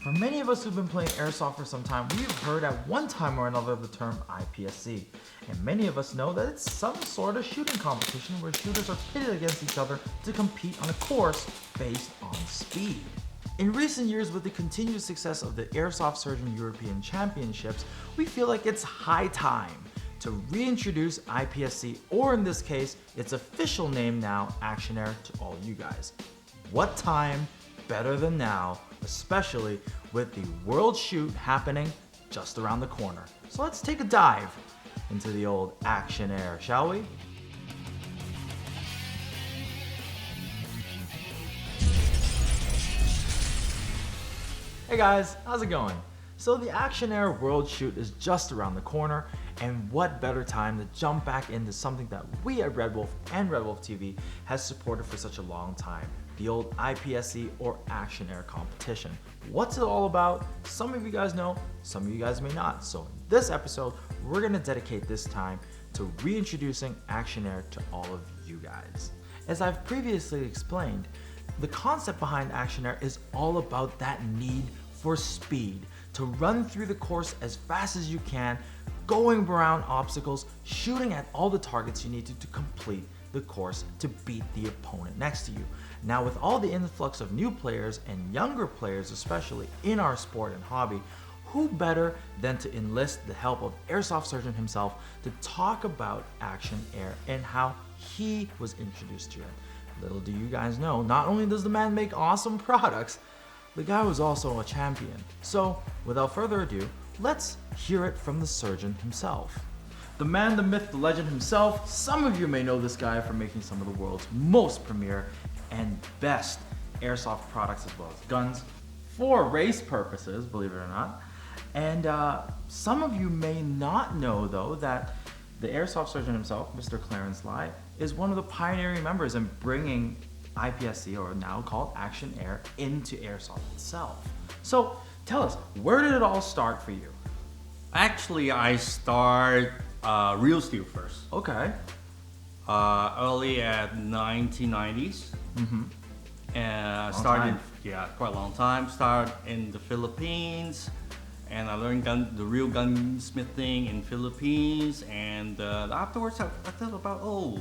For many of us who've been playing Airsoft for some time, we've heard at one time or another the term IPSC. And many of us know that it's some sort of shooting competition where shooters are pitted against each other to compete on a course based on speed. In recent years, with the continued success of the Airsoft Surgeon European Championships, we feel like it's high time to reintroduce IPSC, or in this case, its official name now, Action Air, to all you guys. What time better than now, especially with the World Shoot happening just around the corner. So let's take a dive into the old Action Air, shall we? Hey guys, how's it going? So the Action Air World Shoot is just around the corner, and what better time to jump back into something that we at RedWolf and RedWolf TV has supported for such a long time, the old IPSC or Action Air competition. What's it all about? Some of you guys know, some of you guys may not. So in this episode, we're gonna dedicate this time to reintroducing Action Air to all of you guys. As I've previously explained, the concept behind Action Air is all about that need for speed, to run through the course as fast as you can, going around obstacles, shooting at all the targets you need to complete the course to beat the opponent next to you. Now, with all the influx of new players and younger players, especially in our sport and hobby, who better than to enlist the help of Airsoft Surgeon himself to talk about Action Air and how he was introduced to it. Little do you guys know, not only does the man make awesome products, the guy was also a champion. So, without further ado, let's hear it from the surgeon himself. The man, the myth, the legend himself. Some of you may know this guy for making some of the world's most premier and best airsoft products as well as guns for race purposes, believe it or not. And some of you may not know though that the airsoft surgeon himself, Mr. Clarence Lai, is one of the pioneering members in bringing IPSC, or now called Action Air, into airsoft itself. So tell us, where did it all start for you? Actually, I start real steel first. Okay. Early at 1990s. And started, quite a long time. Started in the Philippines, and I learned the real gunsmithing in Philippines. And afterwards, I thought about,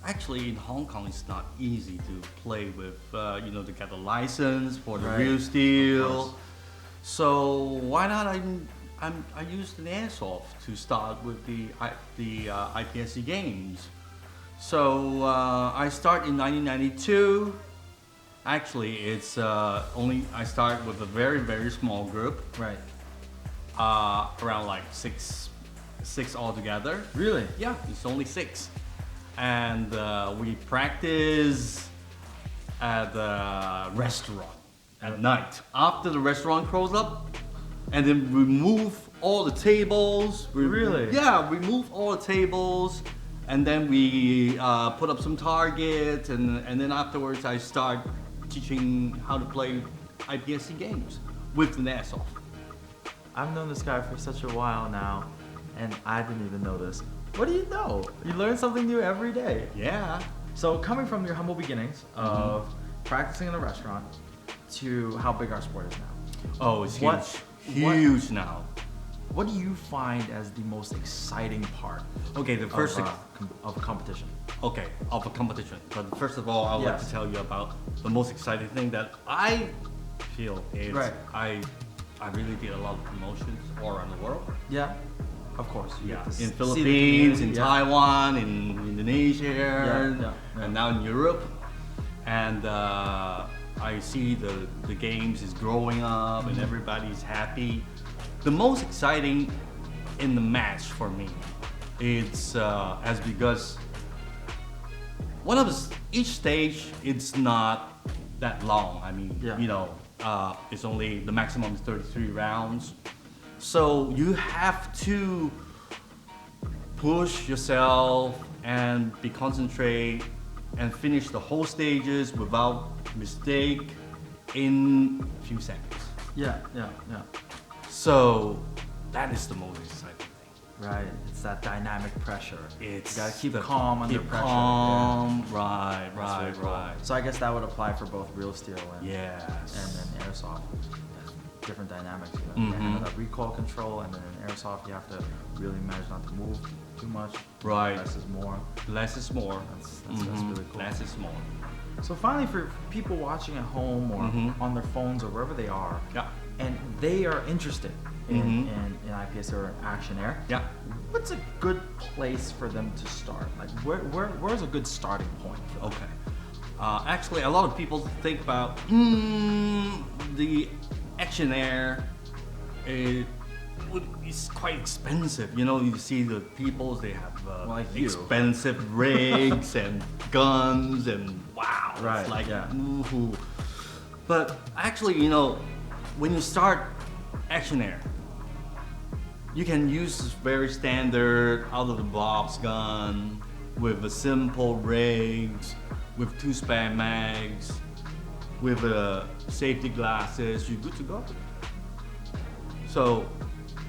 actually in Hong Kong it's not easy to play with, to get a license for the real steel. So why not I used an airsoft to start with the IPSC games. So I start in 1992. Actually, it's I start with a very, very small group. Right. Around like six altogether. Really? Yeah, it's only 6. And we practice at the restaurant at night. After the restaurant closes up, and then we move all the tables. Really? Yeah, we move all the tables, and then we put up some targets, and then afterwards I start teaching how to play IPSC games with an airsoft. I've known this guy for such a while now, and I didn't even know this. What do you know? You learn something new every day. Yeah. So coming from your humble beginnings of practicing in a restaurant to how big our sport is now. Oh, it's huge now. What do you find as the most exciting part? Okay, the first of competition. Okay, of a competition. But first of all, I would like to tell you about the most exciting thing that I feel is I really did a lot of promotions all around the world. Yeah, of course. In Philippines, in Taiwan, in Indonesia, and now in Europe. And I see the games is growing up and everybody's happy. The most exciting in the match for me, it's because each stage it's not that long. I mean, it's only the maximum is 33 rounds. So you have to push yourself and be concentrate and finish the whole stages without mistake in a few seconds. Yeah. So that is the most exciting thing. Right, it's that dynamic pressure. You gotta keep calm under pressure. Calm, right. So I guess that would apply for both real steel and Yes. and airsoft. different dynamics. You have that recoil control, and then in airsoft you have to really manage not to move too much. Right. Less is more. Less is more. That's really cool. Less is more. So finally, for people watching at home or on their phones or wherever they are, and they are interested in IPSC or Action Air, what's a good place for them to start? Like where's a good starting point for them? Okay. Actually, a lot of people think about the Action Air. It's quite expensive. You know, you see the people, they have expensive rigs and guns and wow, it's like woohoo. But actually, you know, when you start Action Air, you can use this very standard out-of-the-box gun with a simple rigs, with 2 spare mags, with safety glasses. You're good to go. So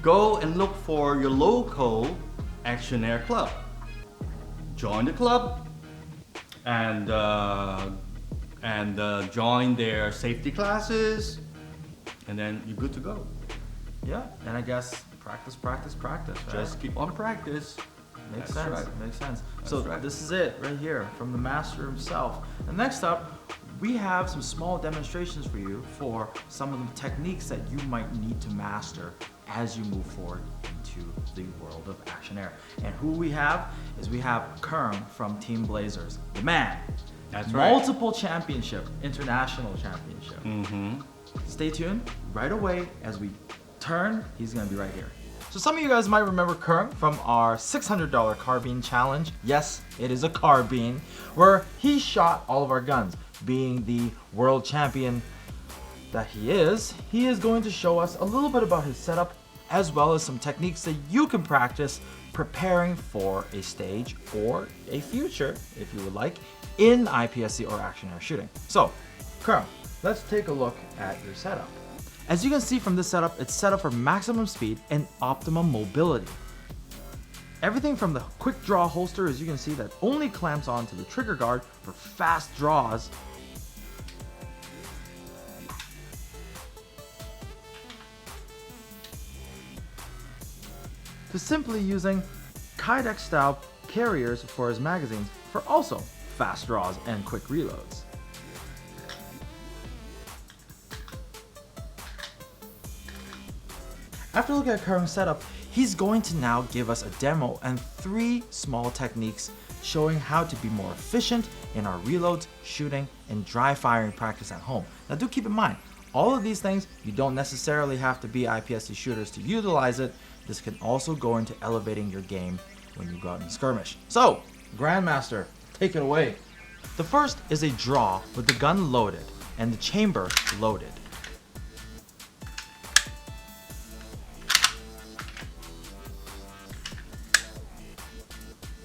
go and look for your local Action Air club. Join the club and join their safety classes, and then you're good to go. Yeah, and I guess practice, right? Just keep on practice. Makes sense. Makes sense. So this is it right here from the master himself. And next up, we have some small demonstrations for you for some of the techniques that you might need to master as you move forward into the world of Action Air. And who we have is Kern from Team Blazers, the man. That's right. Multiple championship, international championship. Stay tuned. Right away as we turn, he's gonna be right here. So some of you guys might remember Kern from our $600 carbine challenge. Yes, it is a carbine, where he shot all of our guns. Being the world champion that he is going to show us a little bit about his setup, as well as some techniques that you can practice preparing for a stage or a future, if you would like, in IPSC or Action Air shooting. So, Kern, let's take a look at your setup. As you can see from this setup, it's set up for maximum speed and optimum mobility. Everything from the quick draw holster, as you can see, that only clamps onto the trigger guard for fast draws, to simply using Kydex style carriers for his magazines for also fast draws and quick reloads. After looking at Kern's setup, he's going to now give us a demo and 3 small techniques showing how to be more efficient in our reloads, shooting, and dry firing practice at home. Now do keep in mind, all of these things, you don't necessarily have to be IPSC shooters to utilize it. This can also go into elevating your game when you go out and skirmish. So, Grandmaster, take it away. The first is a draw with the gun loaded and the chamber loaded.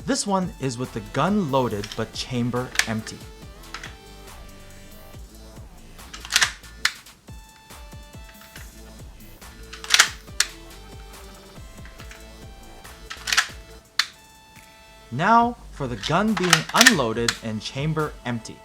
This one is with the gun loaded but chamber empty. Now for the gun being unloaded and chamber empty.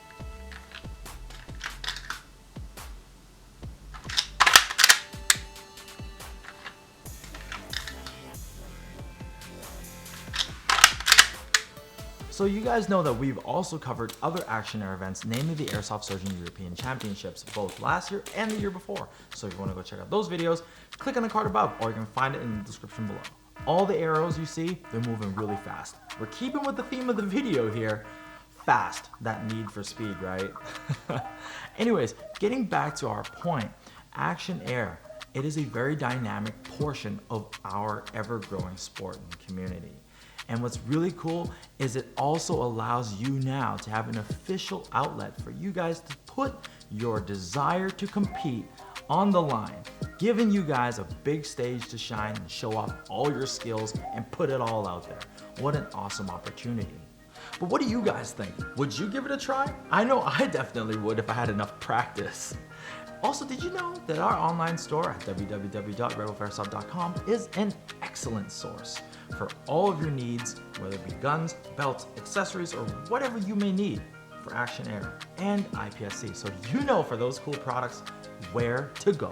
So you guys know that we've also covered other Action Air events, namely the Airsoft Surgeon European Championships, both last year and the year before. So if you want to go check out those videos, click on the card above, or you can find it in the description below. All the arrows you see, they're moving really fast. We're keeping with the theme of the video here, fast, that need for speed, right? Anyways, getting back to our point, Action Air, it is a very dynamic portion of our ever-growing sport and community. And what's really cool is it also allows you now to have an official outlet for you guys to put your desire to compete on the line, giving you guys a big stage to shine and show off all your skills and put it all out there. What an awesome opportunity. But what do you guys think? Would you give it a try? I know I definitely would if I had enough practice. Also, did you know that our online store at www.redwolfairsoft.com is an excellent source for all of your needs, whether it be guns, belts, accessories, or whatever you may need for Action Air and IPSC. So you know for those cool products where to go.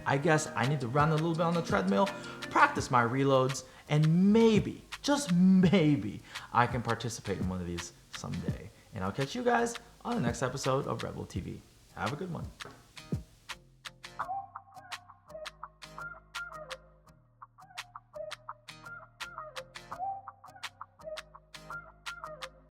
I guess I need to run a little bit on the treadmill, practice my reloads, and maybe, just maybe, I can participate in one of these someday. And I'll catch you guys on the next episode of RedWolf TV. Have a good one.